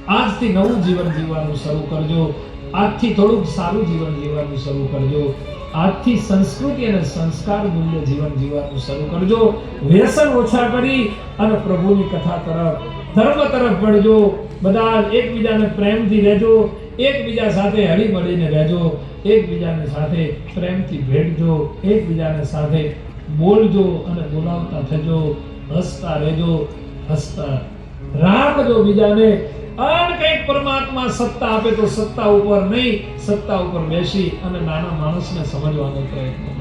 આજથી નવું જીવન જીવવાનું શરૂ કરજો, આજથી થોડુંક સારું જીવન જીવવાનું શરૂ કરજો, આજથી સંસ્કૃતિ અને સંસ્કાર મૂલ્ય જીવન જીવવાનું શરૂ કરજો. વ્યસન ઓછા કરી અને પ્રભુની કથા તરફ, ધર્મ તરફ વળજો. બધા એકબીજાને પ્રેમથી રહેજો, એકબીજા સાથે હળી મળીને રહેજો, એકબીજાને સાથે પ્રેમથી ભેટજો, એકબીજાને સાથે બોલજો અને બોલાવતા થજો. હસતા રહેજો, હસતા રાખજો બીજાને. અને કંઈક પરમાત્મા સત્તા આપે તો સત્તા ઉપર નહીં, સત્તા ઉપર બેસી અને નાના માણસને સમજવાનો પ્રયત્ન